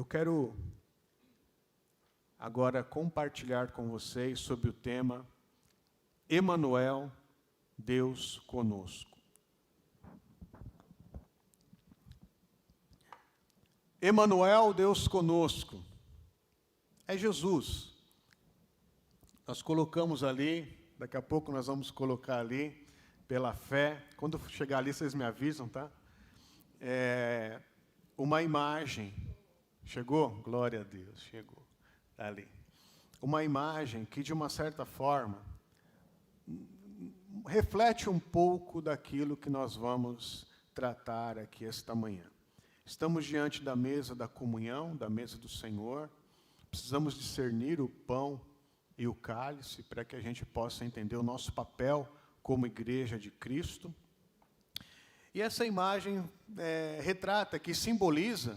Eu quero agora compartilhar com vocês sobre o tema Emanuel, Deus conosco. Emanuel, Deus conosco, é Jesus. Nós colocamos ali, daqui a pouco nós vamos colocar ali, pela fé. Quando chegar ali, vocês me avisam, tá? Uma imagem. Chegou? Glória a Deus, chegou. Está ali. Uma imagem que, de uma certa forma, reflete um pouco daquilo que nós vamos tratar aqui esta manhã. Estamos diante da mesa da comunhão, da mesa do Senhor. Precisamos discernir o pão e o cálice para que a gente possa entender o nosso papel como igreja de Cristo. E essa imagem retrata, que simboliza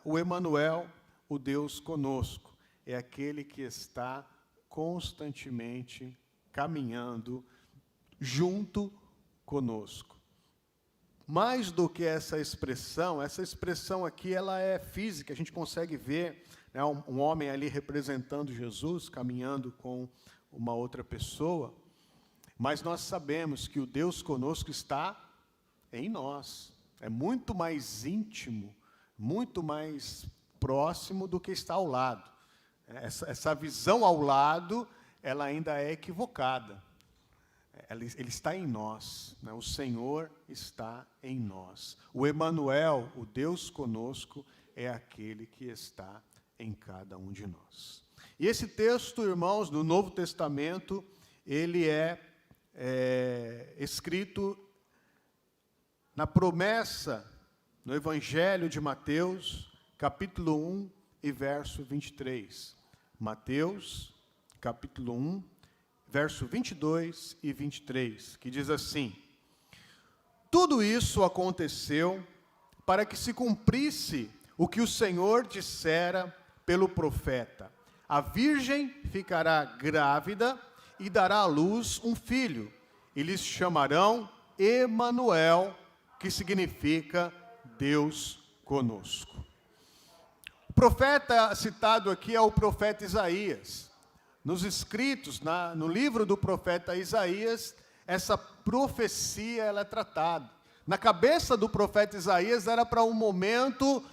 o Emanuel, o Deus conosco. É aquele que está constantemente caminhando junto conosco. Mais do que essa expressão aqui, ela é física, a gente consegue ver, né, um homem ali representando Jesus, caminhando com uma outra pessoa, mas nós sabemos que o Deus conosco está em nós. É muito mais íntimo, muito mais próximo do que está ao lado. Essa visão ao lado, ela ainda é equivocada. Ele está em nós, né? O Senhor está em nós. O Emanuel, o Deus conosco, é aquele que está em cada um de nós. E esse texto, irmãos, do Novo Testamento, ele é escrito na promessa, no Evangelho de Mateus, capítulo 1 e verso 23. Mateus, capítulo 1, verso 22 e 23, que diz assim: tudo isso aconteceu para que se cumprisse o que o Senhor dissera pelo profeta: a virgem ficará grávida e dará à luz um filho, e lhes chamarão Emanuel, que significa Deus conosco. O profeta citado aqui é o profeta Isaías. Nos escritos, no livro do profeta Isaías, essa profecia ela é tratada. Na cabeça do profeta Isaías era para um momento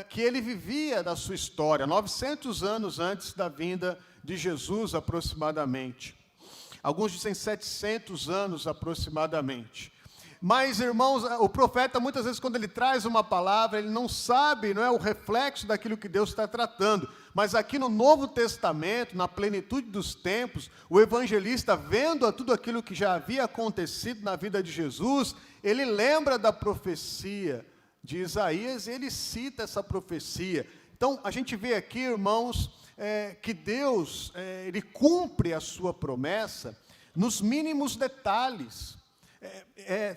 que ele vivia da sua história, 900 anos antes da vinda de Jesus, aproximadamente. Alguns dizem 700 anos, aproximadamente. Mas, irmãos, o profeta, muitas vezes, quando ele traz uma palavra, ele não sabe, não é o reflexo daquilo que Deus está tratando. Mas aqui no Novo Testamento, na plenitude dos tempos, o evangelista, vendo tudo aquilo que já havia acontecido na vida de Jesus, ele lembra da profecia de Isaías e ele cita essa profecia. Então, a gente vê aqui, irmãos, que Deus, ele cumpre a sua promessa nos mínimos detalhes.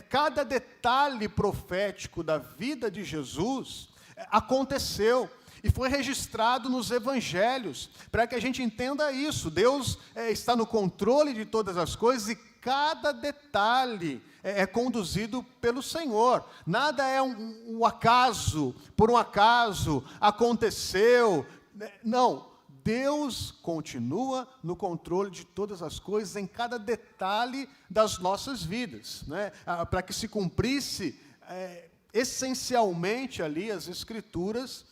Cada detalhe profético da vida de Jesus aconteceu e foi registrado nos evangelhos, para que a gente entenda isso. Deus está no controle de todas as coisas e cada detalhe é conduzido pelo Senhor. Nada é um acaso, por um acaso, aconteceu. Não. Deus continua no controle de todas as coisas, em cada detalhe das nossas vidas, né? Para que se cumprisse essencialmente ali as Escrituras,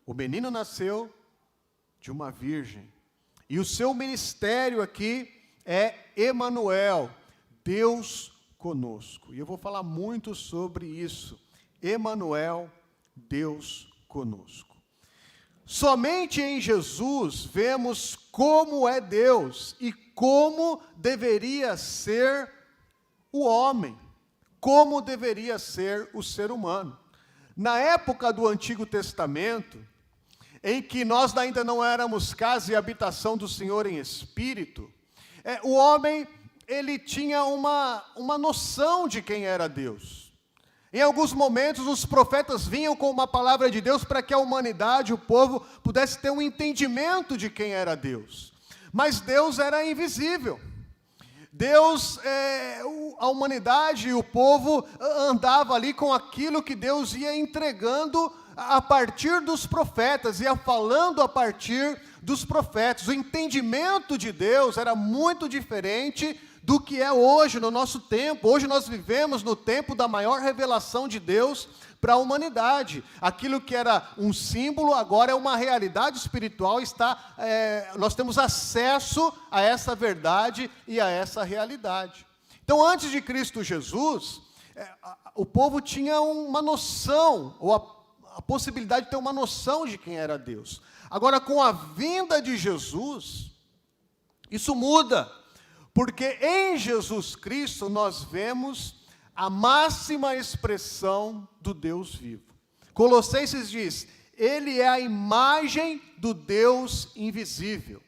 o menino nasceu de uma virgem, e o seu ministério aqui é Emanuel, Deus conosco. E eu vou falar muito sobre isso, Emanuel, Deus conosco. Somente em Jesus vemos como é Deus e como deveria ser o homem, como deveria ser o ser humano. Na época do Antigo Testamento, em que nós ainda não éramos casa e habitação do Senhor em espírito, o homem ele tinha uma noção de quem era Deus. Em alguns momentos, os profetas vinham com uma palavra de Deus para que a humanidade, o povo, pudesse ter um entendimento de quem era Deus. Mas Deus era invisível. Deus, a humanidade e o povo andava ali com aquilo que Deus ia entregando a partir dos profetas, ia falando a partir dos profetas. O entendimento de Deus era muito diferente do que é hoje, no nosso tempo. Hoje nós vivemos no tempo da maior revelação de Deus para a humanidade. Aquilo que era um símbolo, agora é uma realidade espiritual, nós temos acesso a essa verdade e a essa realidade. Então, antes de Cristo Jesus, o povo tinha uma noção, ou a possibilidade de ter uma noção de quem era Deus. Agora, com a vinda de Jesus, isso muda, porque em Jesus Cristo nós vemos a máxima expressão do Deus vivo. Colossenses diz, ele é a imagem do Deus invisível.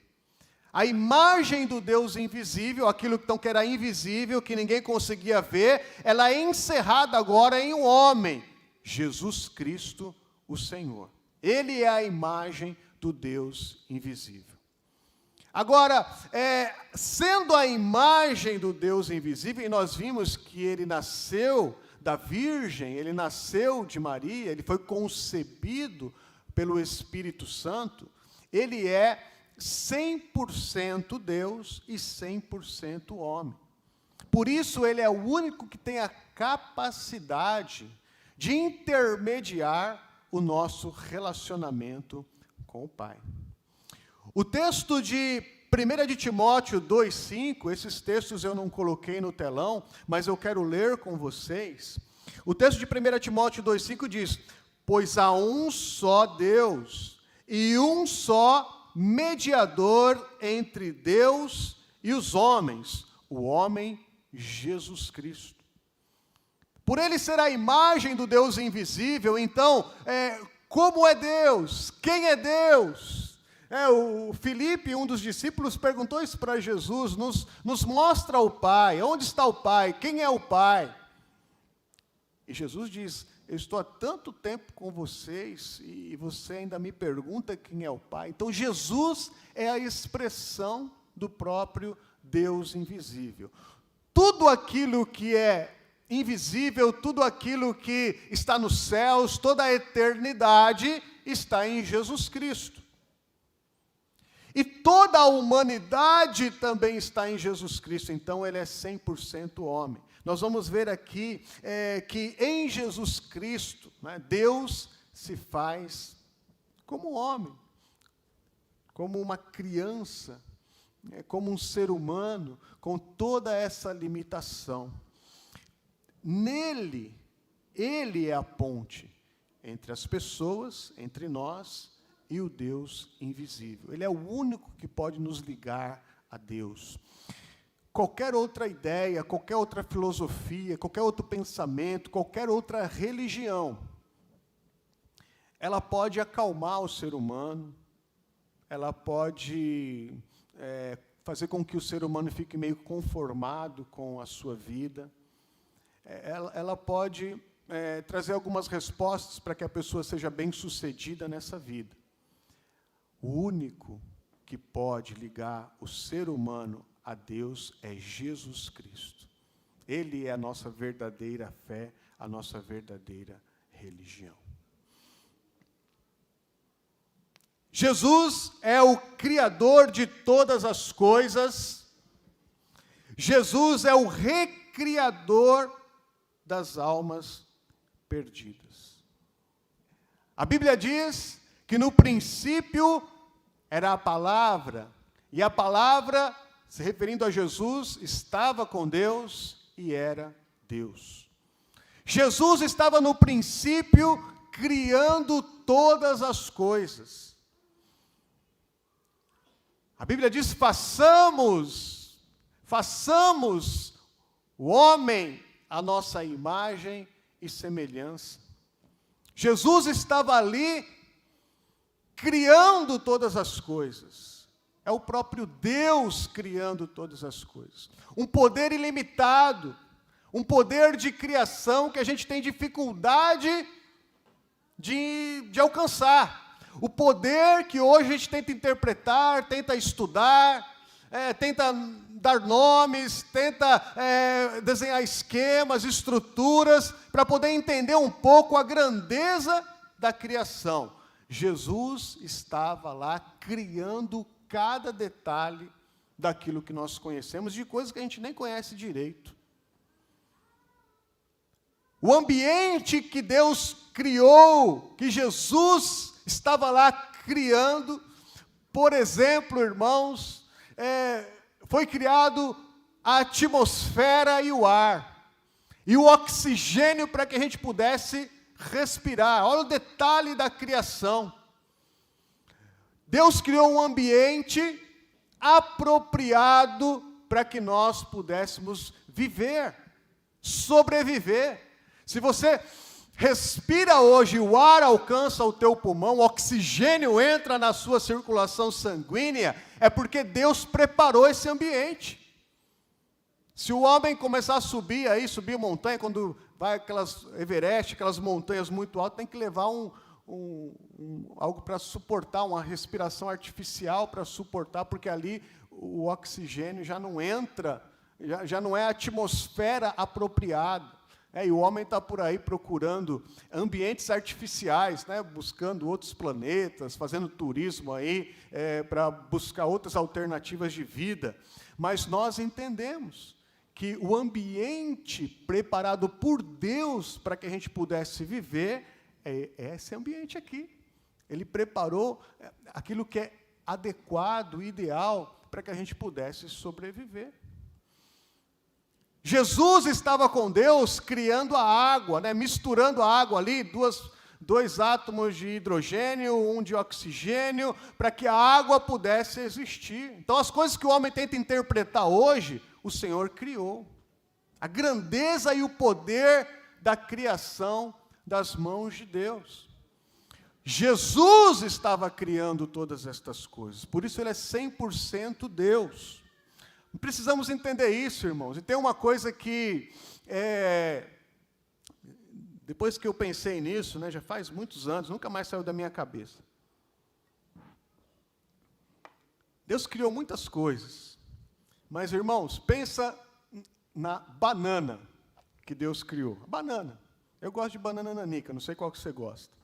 A imagem do Deus invisível, aquilo que era invisível, que ninguém conseguia ver, ela é encerrada agora em um homem, Jesus Cristo, o Senhor. Ele é a imagem do Deus invisível. Agora, sendo a imagem do Deus invisível, e nós vimos que ele nasceu da Virgem, ele nasceu de Maria, ele foi concebido pelo Espírito Santo, ele é 100% Deus e 100% homem. Por isso, ele é o único que tem a capacidade de intermediar o nosso relacionamento com o Pai. O texto de 1 de Timóteo 2,5, esses textos eu não coloquei no telão, mas eu quero ler com vocês. O texto de 1 Timóteo 2,5 diz, pois há um só Deus e um só mediador entre Deus e os homens, o homem Jesus Cristo. Por ele ser a imagem do Deus invisível, então, como é Deus? Quem é Deus? O Filipe, um dos discípulos, perguntou isso para Jesus, nos mostra o Pai, onde está o Pai? Quem é o Pai? E Jesus diz, eu estou há tanto tempo com vocês e você ainda me pergunta quem é o Pai. Então Jesus é a expressão do próprio Deus invisível. Tudo aquilo que é invisível, tudo aquilo que está nos céus, toda a eternidade está em Jesus Cristo. E toda a humanidade também está em Jesus Cristo, então ele é 100% homem. Nós vamos ver aqui que em Jesus Cristo, Deus se faz como homem, como uma criança, como um ser humano, com toda essa limitação. Nele, ele é a ponte entre as pessoas, entre nós e o Deus invisível. Ele é o único que pode nos ligar a Deus. Qualquer outra ideia, qualquer outra filosofia, qualquer outro pensamento, qualquer outra religião, ela pode acalmar o ser humano, ela pode fazer com que o ser humano fique meio conformado com a sua vida, ela pode trazer algumas respostas para que a pessoa seja bem-sucedida nessa vida. O único que pode ligar o ser humano a Deus é Jesus Cristo. Ele é a nossa verdadeira fé, a nossa verdadeira religião. Jesus é o Criador de todas as coisas. Jesus é o recriador das almas perdidas. A Bíblia diz que no princípio era a palavra, e a palavra, se referindo a Jesus, estava com Deus e era Deus. Jesus estava no princípio criando todas as coisas. A Bíblia diz, façamos o homem a nossa imagem e semelhança. Jesus estava ali criando todas as coisas. É o próprio Deus criando todas as coisas. Um poder ilimitado, um poder de criação que a gente tem dificuldade de alcançar. O poder que hoje a gente tenta interpretar, tenta estudar, tenta dar nomes, tenta desenhar esquemas, estruturas, para poder entender um pouco a grandeza da criação. Jesus estava lá criando cada detalhe daquilo que nós conhecemos, de coisas que a gente nem conhece direito. O ambiente que Deus criou, que Jesus estava lá criando, por exemplo, irmãos, foi criado a atmosfera e o ar, e o oxigênio para que a gente pudesse respirar. Olha o detalhe da criação. Deus criou um ambiente apropriado para que nós pudéssemos viver, sobreviver. Se você respira hoje, o ar alcança o teu pulmão, o oxigênio entra na sua circulação sanguínea, é porque Deus preparou esse ambiente. Se o homem começar a subir montanha, quando vai aquelas Everest, aquelas montanhas muito altas, tem que levar algo para suportar, uma respiração artificial para suportar, porque ali o oxigênio já não entra, já não é a atmosfera apropriada. E o homem está por aí procurando ambientes artificiais, né, buscando outros planetas, fazendo turismo aí, para buscar outras alternativas de vida. Mas nós entendemos que o ambiente preparado por Deus para que a gente pudesse viver é esse ambiente aqui. Ele preparou aquilo que é adequado, ideal, para que a gente pudesse sobreviver. Jesus estava com Deus criando a água, né, misturando a água ali, dois átomos de hidrogênio, um de oxigênio, para que a água pudesse existir. Então, as coisas que o homem tenta interpretar hoje, o Senhor criou. A grandeza e o poder da criação das mãos de Deus. Jesus estava criando todas estas coisas, por isso ele é 100% Deus. Precisamos entender isso, irmãos. E tem uma coisa que, depois que eu pensei nisso, né, já faz muitos anos, nunca mais saiu da minha cabeça. Deus criou muitas coisas, mas, irmãos, pensa na banana que Deus criou. A banana. Eu gosto de banana nanica, não sei qual que você gosta.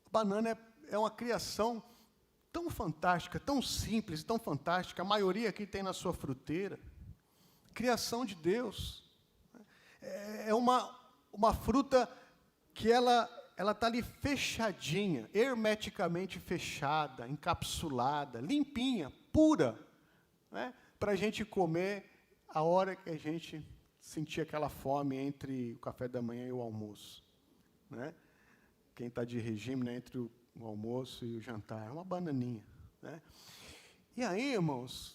A banana é uma criação tão fantástica, tão simples, tão fantástica, a maioria aqui tem na sua fruteira. Criação de Deus. É uma fruta que ela está ali fechadinha, hermeticamente fechada, encapsulada, limpinha, pura, né, para a gente comer a hora que a gente sentir aquela fome entre o café da manhã e o almoço. Né? Quem está de regime, né, entre o almoço e o jantar, é uma bananinha. Né? E aí, irmãos,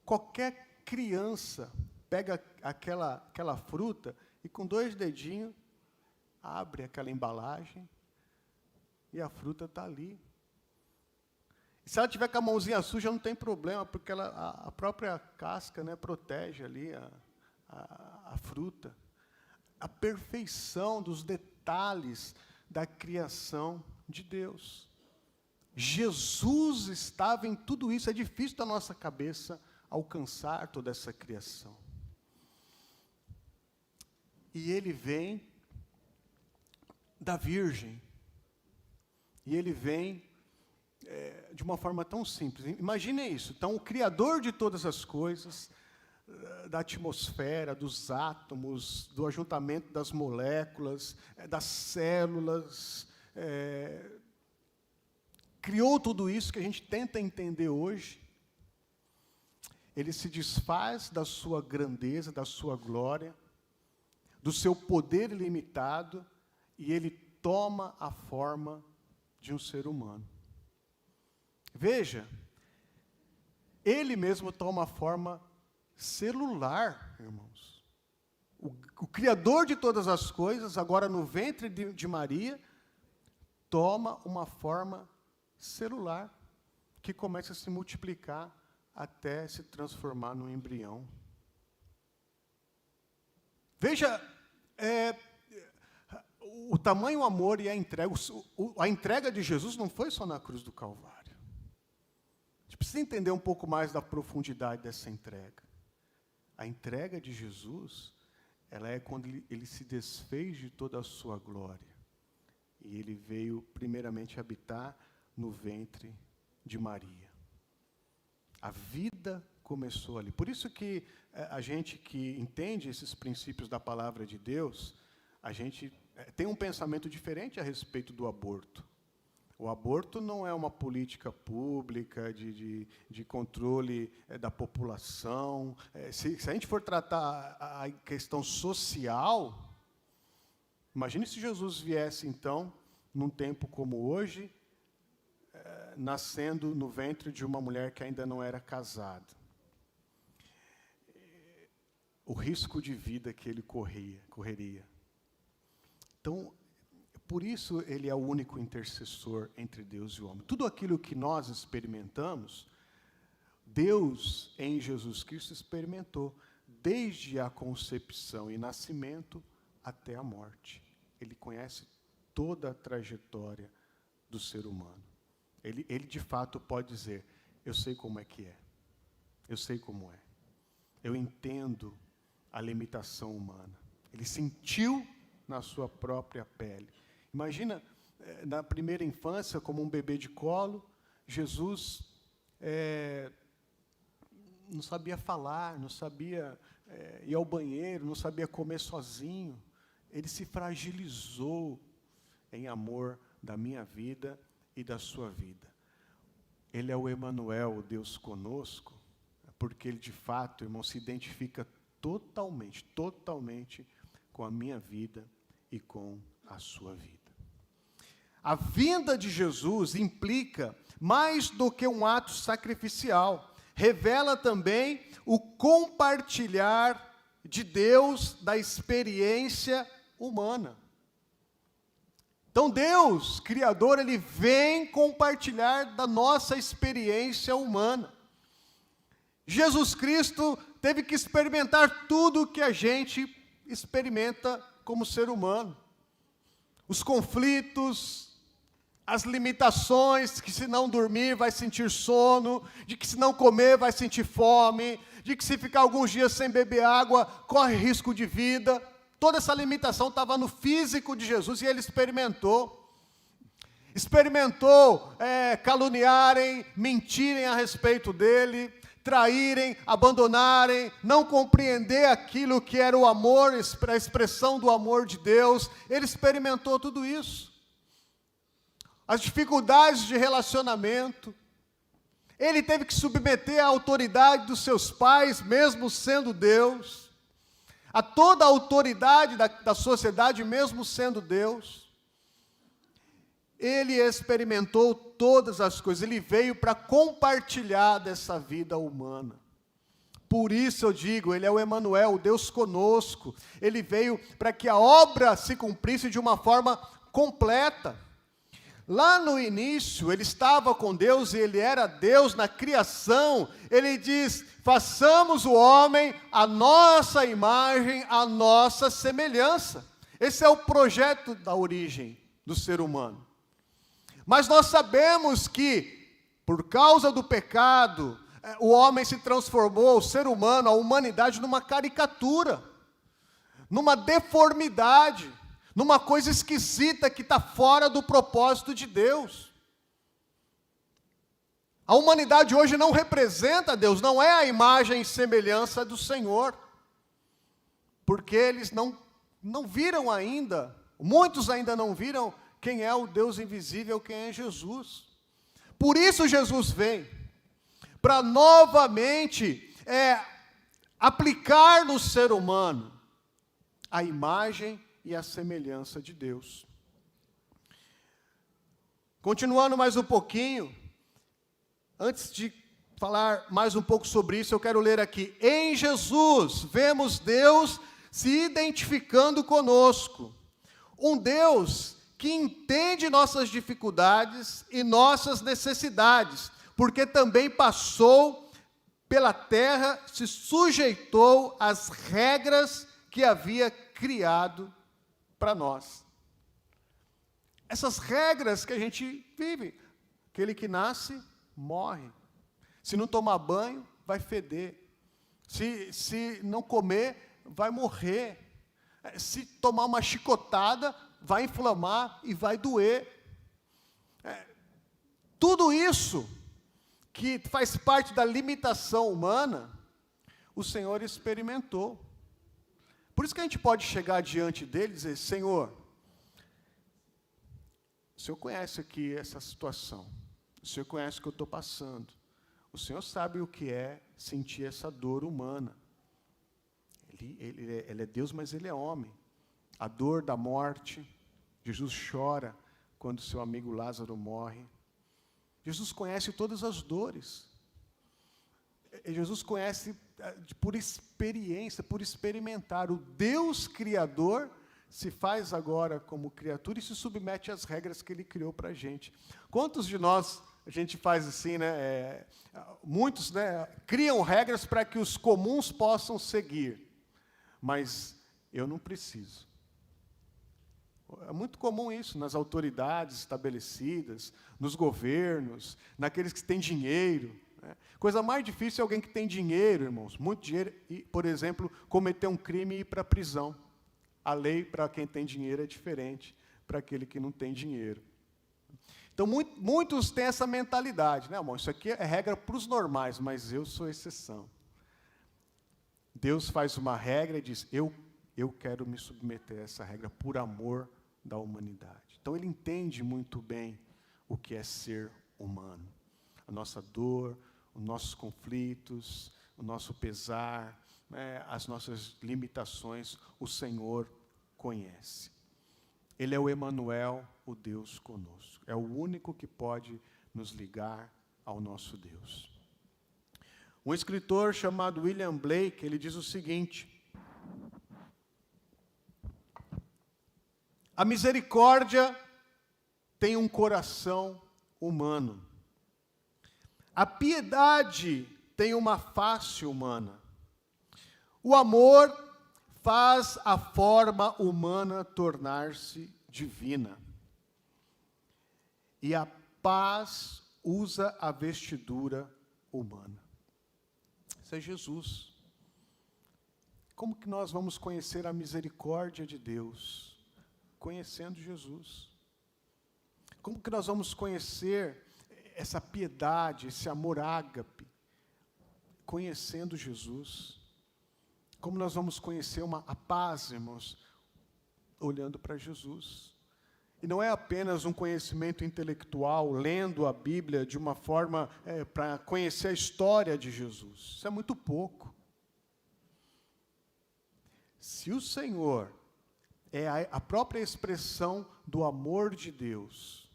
qualquer criança pega aquela fruta e com 2 dedinhos abre aquela embalagem e a fruta está ali. E se ela tiver com a mãozinha suja, não tem problema, porque a própria casca, né, protege ali a fruta. A perfeição dos detalhes da criação de Deus. Jesus estava em tudo isso. É difícil da nossa cabeça alcançar toda essa criação. E ele vem da Virgem. E ele vem de uma forma tão simples. Imagine isso. Então, o Criador de todas as coisas, da atmosfera, dos átomos, do ajuntamento das moléculas, das células, criou tudo isso que a gente tenta entender hoje. Ele se desfaz da sua grandeza, da sua glória, do seu poder ilimitado, e ele toma a forma de um ser humano. Veja, ele mesmo toma a forma celular, irmãos. O Criador de todas as coisas, agora no ventre de Maria, toma uma forma celular, que começa a se multiplicar até se transformar num embrião. Veja, o tamanho, o amor e a entrega de Jesus não foi só na cruz do Calvário. A gente precisa entender um pouco mais da profundidade dessa entrega. A entrega de Jesus, ela é quando ele se desfez de toda a sua glória. E e ele veio primeiramente habitar no ventre de Maria. A vida começou ali. Por isso que a gente que entende esses princípios da palavra de Deus, a gente tem um pensamento diferente a respeito do aborto. O aborto não é uma política pública de controle da população. Se a gente for tratar a questão social, imagine se Jesus viesse, então, num tempo como hoje, nascendo no ventre de uma mulher que ainda não era casada. O risco de vida que ele correria. Então, por isso ele é o único intercessor entre Deus e o homem. Tudo aquilo que nós experimentamos, Deus em Jesus Cristo experimentou, desde a concepção e nascimento até a morte. Ele conhece toda a trajetória do ser humano. Ele de fato pode dizer, eu sei como é que é. Eu sei como é. Eu entendo a limitação humana. Ele sentiu na sua própria pele. Imagina, na primeira infância, como um bebê de colo, Jesus não sabia falar, não sabia ir ao banheiro, não sabia comer sozinho. Ele se fragilizou em amor da minha vida e da sua vida. Ele é o Emanuel, o Deus conosco, porque ele, de fato, irmão, se identifica totalmente com a minha vida e com a sua vida. A vinda de Jesus implica mais do que um ato sacrificial. Revela também o compartilhar de Deus da experiência humana. Então Deus, Criador, Ele vem compartilhar da nossa experiência humana. Jesus Cristo teve que experimentar tudo o que a gente experimenta como ser humano. Os conflitos, as limitações, que se não dormir vai sentir sono, de que se não comer vai sentir fome, de que se ficar alguns dias sem beber água, corre risco de vida. Toda essa limitação estava no físico de Jesus e ele experimentou. Experimentou caluniarem, mentirem a respeito dele, traírem, abandonarem, não compreender aquilo que era o amor, a expressão do amor de Deus. Ele experimentou tudo isso. As dificuldades de relacionamento. Ele teve que submeter à autoridade dos seus pais, mesmo sendo Deus. A toda a autoridade da sociedade, mesmo sendo Deus. Ele experimentou todas as coisas. Ele veio para compartilhar dessa vida humana. Por isso eu digo, Ele é o Emanuel, o Deus conosco. Ele veio para que a obra se cumprisse de uma forma completa. Lá no início, Ele estava com Deus e Ele era Deus na criação. Ele diz, façamos o homem à nossa imagem, à nossa semelhança. Esse é o projeto da origem do ser humano. Mas nós sabemos que, por causa do pecado, o homem se transformou, o ser humano, a humanidade, numa caricatura, numa deformidade, numa coisa esquisita que está fora do propósito de Deus. A humanidade hoje não representa Deus, não é a imagem e semelhança do Senhor, porque eles não viram ainda, muitos ainda não viram quem é o Deus invisível, quem é Jesus. Por isso Jesus vem, para novamente aplicar no ser humano a imagem e a semelhança de Deus. Continuando mais um pouquinho, antes de falar mais um pouco sobre isso, eu quero ler aqui. Em Jesus, vemos Deus se identificando conosco. Um Deus que entende nossas dificuldades e nossas necessidades, porque também passou pela terra, se sujeitou às regras que havia criado para nós. Essas regras que a gente vive, aquele que nasce, morre. Se não tomar banho, vai feder. Se não comer, vai morrer. Se tomar uma chicotada, vai inflamar e vai doer. Tudo isso que faz parte da limitação humana, o Senhor experimentou. Por isso que a gente pode chegar diante dele e dizer: Senhor, o Senhor conhece aqui essa situação, o Senhor conhece o que eu estou passando, o Senhor sabe o que é sentir essa dor humana. Ele é Deus, mas Ele é homem. A dor da morte, Jesus chora quando seu amigo Lázaro morre. Jesus conhece todas as dores. Jesus conhece por experiência, por experimentar. O Deus Criador se faz agora como criatura e se submete às regras que Ele criou para a gente. Quantos de nós, a gente faz assim, né? Muitos, né, criam regras para que os comuns possam seguir. Mas eu não preciso. É muito comum isso nas autoridades estabelecidas, nos governos, naqueles que têm dinheiro. Né? Coisa mais difícil é alguém que tem dinheiro, irmãos, muito dinheiro, e, por exemplo, cometer um crime e ir para a prisão. A lei para quem tem dinheiro é diferente para aquele que não tem dinheiro. Então, muitos têm essa mentalidade, né, irmão? Isso aqui é regra para os normais, mas eu sou exceção. Deus faz uma regra e diz: eu quero me submeter a essa regra por amor da humanidade. Então, Ele entende muito bem o que é ser humano. A nossa dor, os nossos conflitos, o nosso pesar, né, as nossas limitações, o Senhor conhece. Ele é o Emanuel, o Deus conosco. É o único que pode nos ligar ao nosso Deus. Um escritor chamado William Blake, ele diz o seguinte: a misericórdia tem um coração humano. A piedade tem uma face humana. O amor faz a forma humana tornar-se divina. E a paz usa a vestidura humana. Isso é Jesus. Como que nós vamos conhecer a misericórdia de Deus? Conhecendo Jesus. Como que nós vamos conhecer essa piedade, esse amor ágape? Conhecendo Jesus. Como nós vamos conhecer a paz, irmãos? Olhando para Jesus. E não é apenas um conhecimento intelectual, lendo a Bíblia de uma forma para conhecer a história de Jesus. Isso é muito pouco. Se o Senhor é a própria expressão do amor de Deus,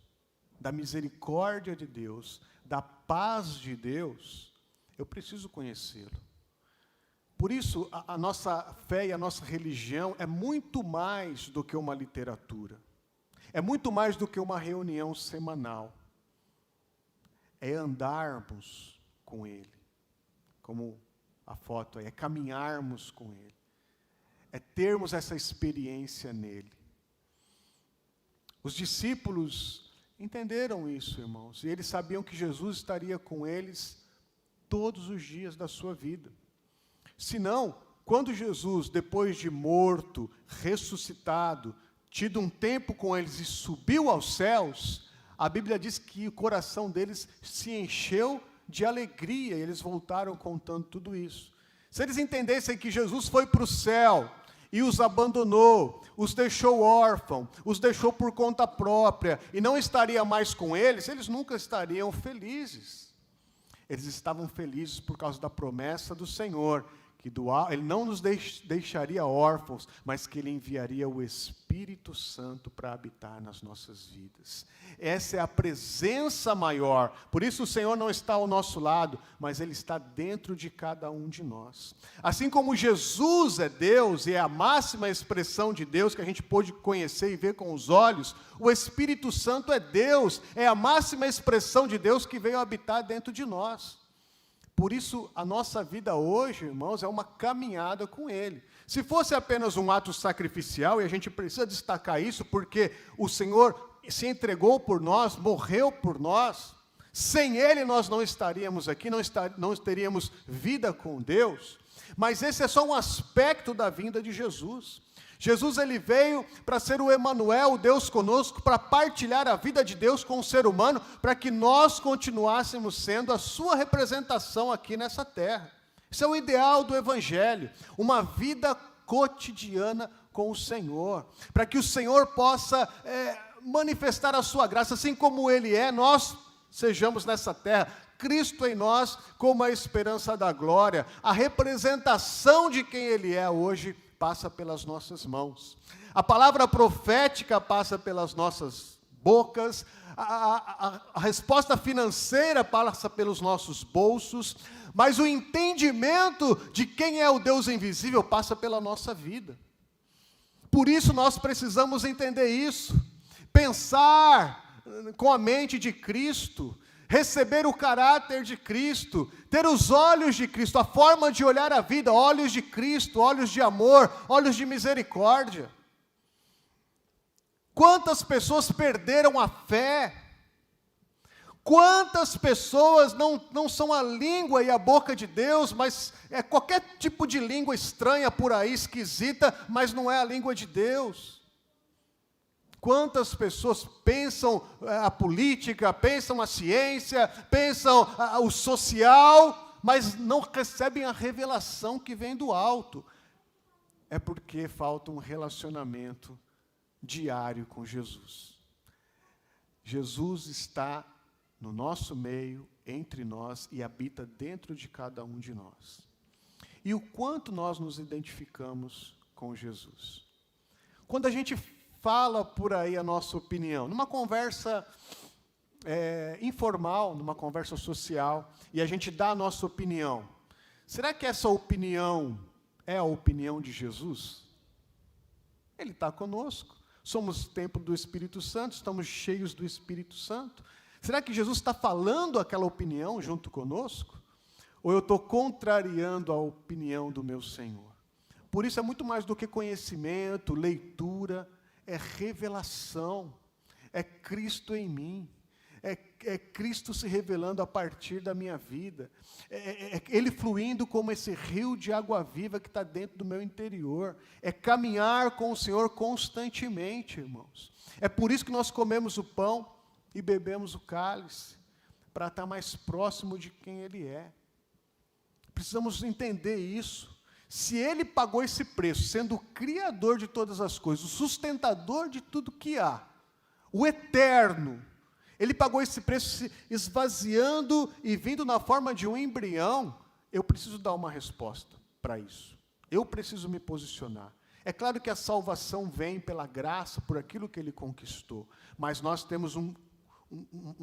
da misericórdia de Deus, da paz de Deus, eu preciso conhecê-lo. Por isso, a nossa fé e a nossa religião é muito mais do que uma literatura. É muito mais do que uma reunião semanal. É andarmos com Ele, como a foto aí, é caminharmos com Ele. É termos essa experiência nele. Os discípulos entenderam isso, irmãos, e eles sabiam que Jesus estaria com eles todos os dias da sua vida. Senão, quando Jesus, depois de morto, ressuscitado, tido um tempo com eles e subiu aos céus, a Bíblia diz que o coração deles se encheu de alegria, e eles voltaram contando tudo isso. Se eles entendessem que Jesus foi para o céu e os abandonou, os deixou órfãos, os deixou por conta própria, e não estaria mais com eles, eles nunca estariam felizes. Eles estavam felizes por causa da promessa do Senhor, que Ele não nos deixaria órfãos, mas que Ele enviaria o Espírito Santo para habitar nas nossas vidas. Essa é a presença maior. Por isso o Senhor não está ao nosso lado, mas Ele está dentro de cada um de nós. Assim como Jesus é Deus e é a máxima expressão de Deus que a gente pôde conhecer e ver com os olhos, o Espírito Santo é Deus, é a máxima expressão de Deus que veio habitar dentro de nós. Por isso, a nossa vida hoje, irmãos, é uma caminhada com Ele. Se fosse apenas um ato sacrificial, e a gente precisa destacar isso, porque o Senhor se entregou por nós, morreu por nós, sem Ele nós não estaríamos aqui, não teríamos vida com Deus, mas esse é só um aspecto da vinda de Jesus. Jesus ele veio para ser o Emanuel, o Deus conosco, para partilhar a vida de Deus com o ser humano, para que nós continuássemos sendo a sua representação aqui nessa terra. Isso é o ideal do Evangelho, uma vida cotidiana com o Senhor, para que o Senhor possa manifestar a sua graça, assim como Ele é, nós sejamos nessa terra, Cristo em nós como a esperança da glória, a representação de quem Ele é hoje, passa pelas nossas mãos. A palavra profética passa pelas nossas bocas, a resposta financeira passa pelos nossos bolsos, mas o entendimento de quem é o Deus invisível passa pela nossa vida. Por isso nós precisamos entender isso, pensar com a mente de Cristo, receber o caráter de Cristo, ter os olhos de Cristo, a forma de olhar a vida, olhos de Cristo, olhos de amor, olhos de misericórdia. Quantas pessoas perderam a fé? Quantas pessoas não são a língua e a boca de Deus, mas é qualquer tipo de língua estranha por aí, esquisita, mas não é a língua de Deus? Quantas pessoas pensam a política, pensam a ciência, pensam o social, mas não recebem a revelação que vem do alto? É porque falta um relacionamento diário com Jesus. Jesus está no nosso meio, entre nós, e habita dentro de cada um de nós. E o quanto nós nos identificamos com Jesus. Quando a gente fala por aí a nossa opinião, numa conversa informal, numa conversa social, e a gente dá a nossa opinião, será que essa opinião é a opinião de Jesus? Ele está conosco, somos templo do Espírito Santo, estamos cheios do Espírito Santo. Será que Jesus está falando aquela opinião junto conosco? Ou eu estou contrariando a opinião do meu Senhor? Por isso é muito mais do que conhecimento, leitura, é revelação, é Cristo em mim, é Cristo se revelando a partir da minha vida, é Ele fluindo como esse rio de água viva que está dentro do meu interior, é caminhar com o Senhor constantemente, irmãos. É por isso que nós comemos o pão e bebemos o cálice, para estar mais próximo de quem Ele é. Precisamos entender isso. Se Ele pagou esse preço, sendo o Criador de todas as coisas, o sustentador de tudo que há, o eterno, Ele pagou esse preço se esvaziando e vindo na forma de um embrião, eu preciso dar uma resposta para isso. Eu preciso me posicionar. É claro que a salvação vem pela graça, por aquilo que Ele conquistou, mas nós temos um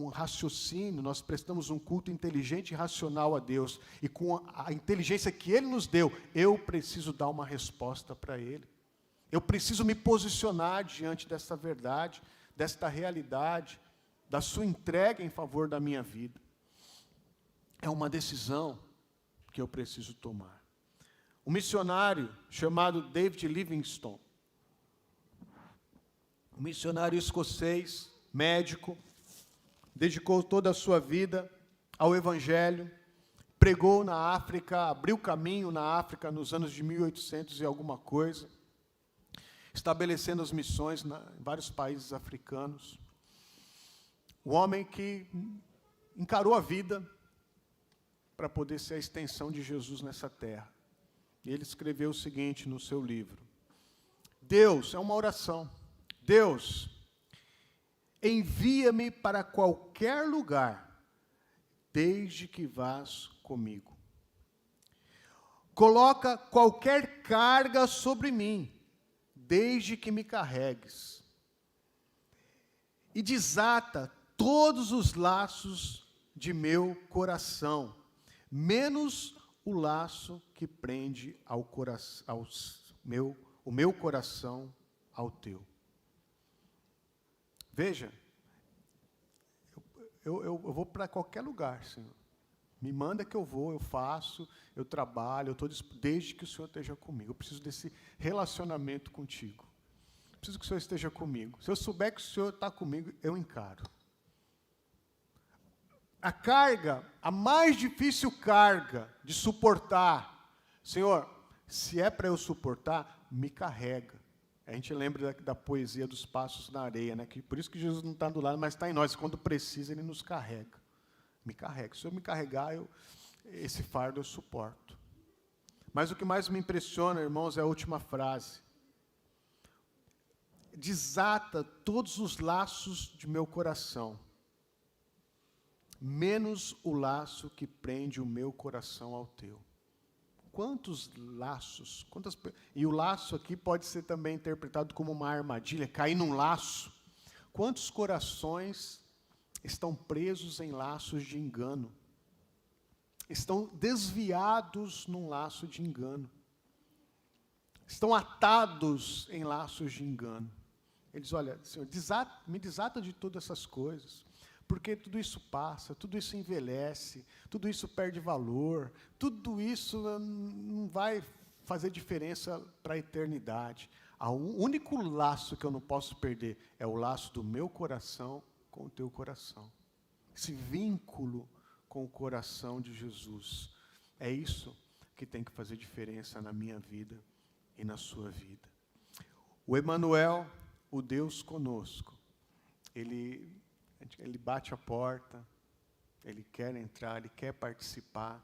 raciocínio, nós prestamos um culto inteligente e racional a Deus, e com a inteligência que Ele nos deu, eu preciso dar uma resposta para Ele. Eu preciso me posicionar diante dessa verdade, desta realidade, da sua entrega em favor da minha vida. É uma decisão que eu preciso tomar. Um missionário chamado David Livingstone, um missionário escocês, médico, dedicou toda a sua vida ao Evangelho, pregou na África, abriu caminho na África nos anos de 1800 e alguma coisa, estabelecendo as missões em vários países africanos. O homem que encarou a vida para poder ser a extensão de Jesus nessa terra. E ele escreveu o seguinte no seu livro: Deus, é uma oração, Deus, envia-me para qualquer lugar, desde que vás comigo. Coloca qualquer carga sobre mim, desde que me carregues. E desata todos os laços de meu coração, menos o laço que prende o meu coração ao teu. Veja, eu vou para qualquer lugar, Senhor. Me manda que eu vou, eu faço, eu trabalho, desde que o Senhor esteja comigo. Eu preciso desse relacionamento contigo. Eu preciso que o Senhor esteja comigo. Se eu souber que o Senhor está comigo, eu encaro. A carga, a mais difícil carga de suportar, Senhor, se é para eu suportar, me carrega. A gente lembra da poesia dos passos na areia, né? Por isso que Jesus não está do lado, mas está em nós. Quando precisa, Ele nos carrega. Me carrega. Se eu me carregar, esse fardo eu suporto. Mas o que mais me impressiona, irmãos, é a última frase. Desata todos os laços de meu coração, menos o laço que prende o meu coração ao teu. Quantos laços, e o laço aqui pode ser também interpretado como uma armadilha, cair num laço. Quantos corações estão presos em laços de engano? Estão desviados num laço de engano. Estão atados em laços de engano. Ele diz, olha, Senhor, me desata de todas essas coisas, porque tudo isso passa, tudo isso envelhece, tudo isso perde valor, tudo isso não vai fazer diferença para a eternidade. O único laço que eu não posso perder é o laço do meu coração com o teu coração. Esse vínculo com o coração de Jesus. É isso que tem que fazer diferença na minha vida e na sua vida. O Emanuel, o Deus conosco, ele bate a porta, ele quer entrar, ele quer participar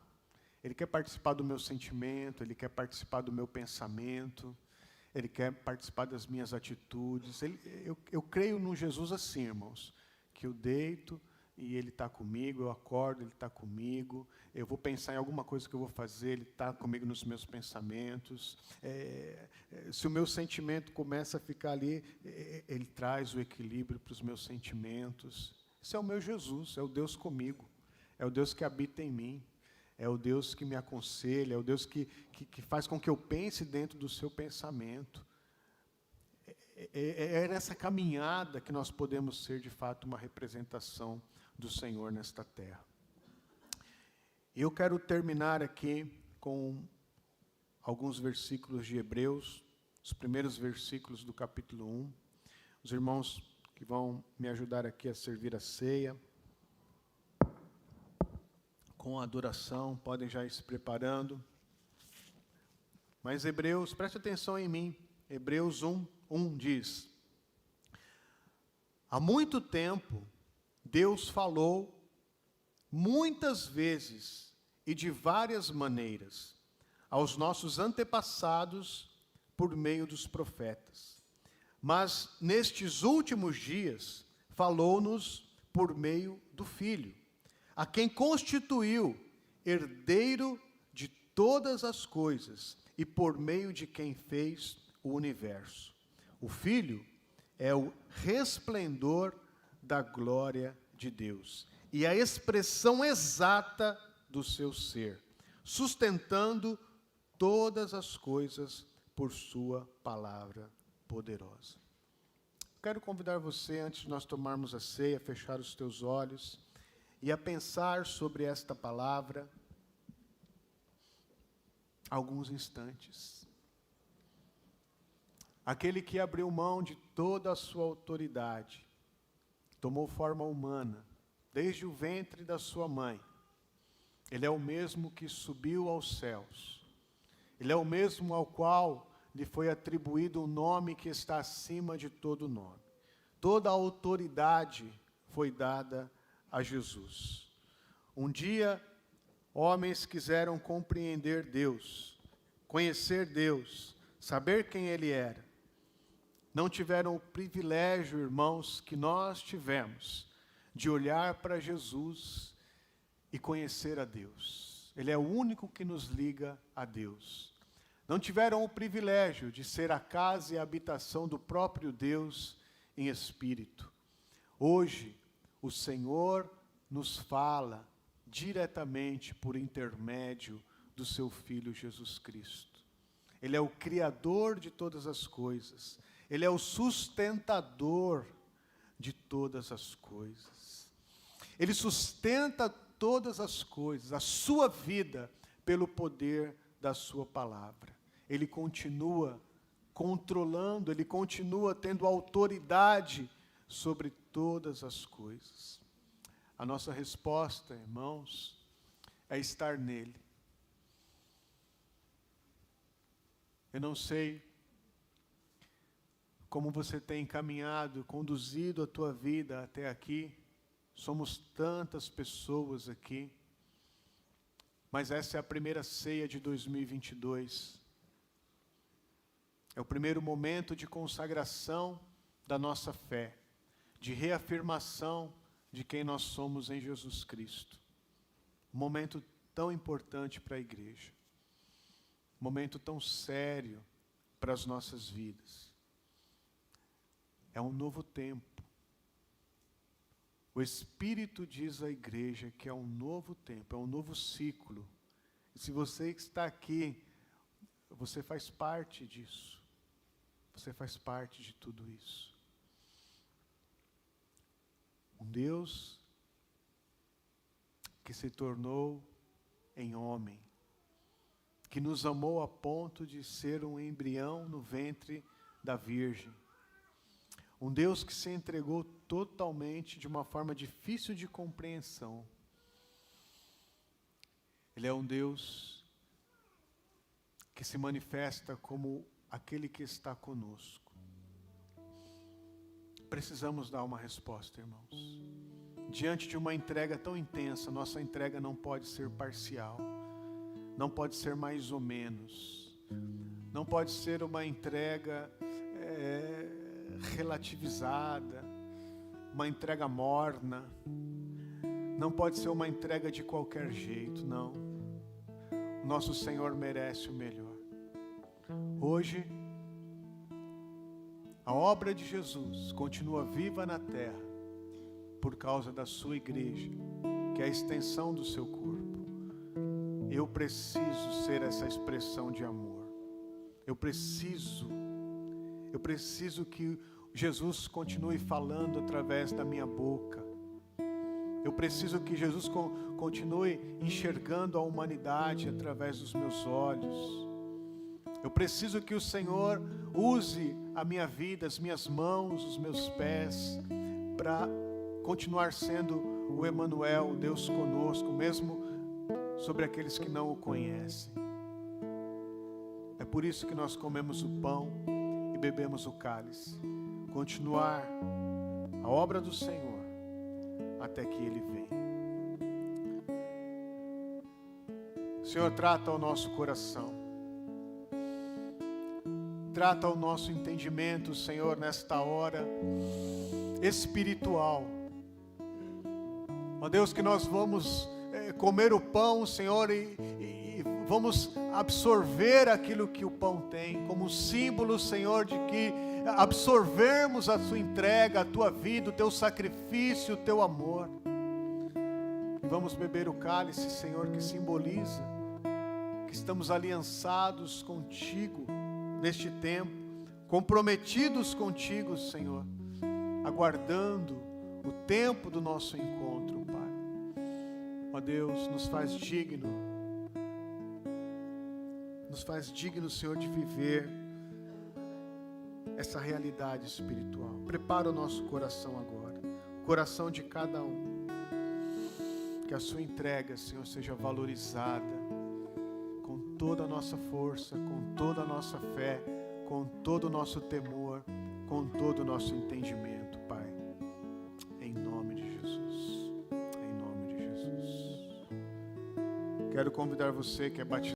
do meu sentimento, ele quer participar do meu pensamento, ele quer participar das minhas atitudes. Eu creio no Jesus assim, irmãos, que eu deito e Ele está comigo, eu acordo, Ele está comigo, eu vou pensar em alguma coisa que eu vou fazer, Ele está comigo nos meus pensamentos. Se o meu sentimento começa a ficar ali, Ele traz o equilíbrio para os meus sentimentos. Esse é o meu Jesus, é o Deus comigo, é o Deus que habita em mim, é o Deus que me aconselha, é o Deus que faz com que eu pense dentro do seu pensamento. É nessa caminhada que nós podemos ser, de fato, uma representação do Senhor nesta terra. Eu quero terminar aqui com alguns versículos de Hebreus, os primeiros versículos do capítulo 1. Os irmãos que vão me ajudar aqui a servir a ceia, com a adoração, podem já ir se preparando. Mas Hebreus, preste atenção em mim, Hebreus 1 diz: há muito tempo, Deus falou muitas vezes e de várias maneiras aos nossos antepassados por meio dos profetas. Mas nestes últimos dias falou-nos por meio do Filho, a quem constituiu herdeiro de todas as coisas e por meio de quem fez o universo. O Filho é o resplendor da glória de Deus e a expressão exata do seu ser, sustentando todas as coisas por sua palavra poderosa. Quero convidar você, antes de nós tomarmos a ceia, a fechar os teus olhos e a pensar sobre esta palavra alguns instantes. Aquele que abriu mão de toda a sua autoridade, tomou forma humana, desde o ventre da sua mãe. Ele é o mesmo que subiu aos céus. Ele é o mesmo ao qual lhe foi atribuído o nome que está acima de todo nome. Toda a autoridade foi dada a Jesus. Um dia, homens quiseram compreender Deus, conhecer Deus, saber quem Ele era. Não tiveram o privilégio, irmãos, que nós tivemos, de olhar para Jesus e conhecer a Deus. Ele é o único que nos liga a Deus. Não tiveram o privilégio de ser a casa e a habitação do próprio Deus em espírito. Hoje, o Senhor nos fala diretamente por intermédio do seu Filho Jesus Cristo. Ele é o Criador de todas as coisas. Ele é o sustentador de todas as coisas. Ele sustenta todas as coisas, a sua vida, pelo poder da sua palavra. Ele continua controlando, ele continua tendo autoridade sobre todas as coisas. A nossa resposta, irmãos, é estar nele. Eu não sei como você tem caminhado, conduzido a tua vida até aqui. Somos tantas pessoas aqui, mas essa é a primeira ceia de 2022. É o primeiro momento de consagração da nossa fé, de reafirmação de quem nós somos em Jesus Cristo. Um momento tão importante para a igreja, um momento tão sério para as nossas vidas. É um novo tempo. O Espírito diz à igreja que é um novo tempo, é um novo ciclo. E se você está aqui, você faz parte disso. Você faz parte de tudo isso. Um Deus que se tornou em homem, que nos amou a ponto de ser um embrião no ventre da Virgem. Um Deus que se entregou totalmente de uma forma difícil de compreensão. Ele é um Deus que se manifesta como aquele que está conosco. Precisamos dar uma resposta, irmãos. Diante de uma entrega tão intensa, nossa entrega não pode ser parcial, não pode ser mais ou menos, não pode ser uma entrega relativizada, uma entrega morna, não pode ser uma entrega de qualquer jeito, não. O nosso Senhor merece o melhor. Hoje, a obra de Jesus continua viva na terra por causa da sua igreja, que é a extensão do seu corpo. Eu preciso ser essa expressão de amor. Eu preciso que Jesus continue falando através da minha boca. Eu preciso que Jesus continue enxergando a humanidade através dos meus olhos. Eu preciso que o Senhor use a minha vida, as minhas mãos, os meus pés, para continuar sendo o Emanuel, o Deus conosco, mesmo sobre aqueles que não o conhecem. É por isso que nós comemos o pão e bebemos o cálice. Continuar a obra do Senhor até que Ele venha. O Senhor trata o nosso coração. Trata o nosso entendimento, Senhor, nesta hora espiritual. Ó Deus, que nós vamos comer o pão, Senhor, e vamos absorver aquilo que o pão tem, como um símbolo, Senhor, de que absorvermos a Sua entrega, a Tua vida, o Teu sacrifício, o Teu amor. E vamos beber o cálice, Senhor, que simboliza que estamos aliançados contigo neste tempo, comprometidos contigo, Senhor, aguardando o tempo do nosso encontro, Pai. Ó Deus, nos faz digno, Senhor, de viver essa realidade espiritual. Prepara o nosso coração agora, o coração de cada um, que a sua entrega, Senhor, seja valorizada com toda a nossa força, com toda a nossa fé, com todo o nosso temor, com todo o nosso entendimento, Pai. Em nome de Jesus. Em nome de Jesus. Quero convidar você que é batizado